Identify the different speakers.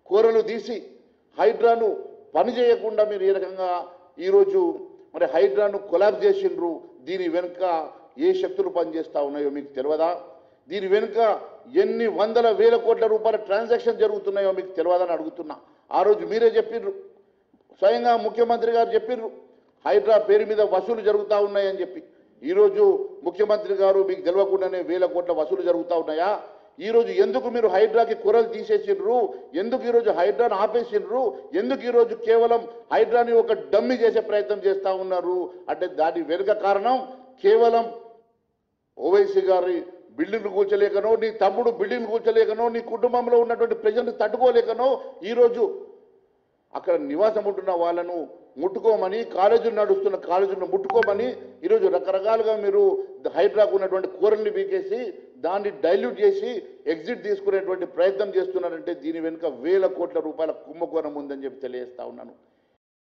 Speaker 1: కూరలు తీసి హైడ్రాను పని చేయకుండా మీరు ఏ రకంగా ఈరోజు మరి హైడ్రాను కొలాబ్స్ చేసిండ్రు, దీని వెనుక ఏ శక్తులు పనిచేస్తూ ఉన్నాయో మీకు తెలియదా? దీని వెనుక ఎన్ని వందల వేల కోట్ల రూపాయల ట్రాన్సాక్షన్ జరుగుతున్నాయో మీకు తెలియదని అడుగుతున్నా. ఆ రోజు మీరే చెప్పిర్రు, స్వయంగా ముఖ్యమంత్రి గారు చెప్పిర్రు హైడ్రా పేరు మీద వసూలు జరుగుతూ ఉన్నాయని చెప్పి. ఈరోజు ముఖ్యమంత్రి గారు మీకు తెలియకుండానే వేల కోట్ల వసూలు జరుగుతూ ఉన్నాయా? ఈరోజు ఎందుకు మీరు హైడ్రాకి కూరలు తీసేసిండ్రు? ఎందుకు ఈరోజు హైడ్రాను ఆపేసిండ్రు? ఎందుకు ఈరోజు కేవలం హైడ్రాని ఒక డమ్మి చేసే ప్రయత్నం చేస్తూ ఉన్నారు అంటే దాని వెనుక కారణం కేవలం ఓవైసీ గారి బిల్డింగ్లు కూల్చలేకనో, నీ తమ్ముడు బిల్డింగ్లు కూల్చలేకనో, నీ కుటుంబంలో ఉన్నటువంటి ప్రజలను తట్టుకోలేకనో ఈరోజు అక్కడ నివాసం ఉంటున్న వాళ్ళను ముట్టుకోమని, కాలేజీలు నడుస్తున్న కాలేజీలను ముట్టుకోమని ఈరోజు రకరకాలుగా మీరు హైడ్రాకు ఉన్నటువంటి కూరల్ని పీకేసి దాన్ని డైల్యూట్ చేసి ఎగ్జిట్ తీసుకునేటువంటి ప్రయత్నం చేస్తున్నారంటే దీని వెనుక వేల కోట్ల రూపాయల కుంభకోణం ఉందని చెప్పి తెలియజేస్తా ఉన్నాను.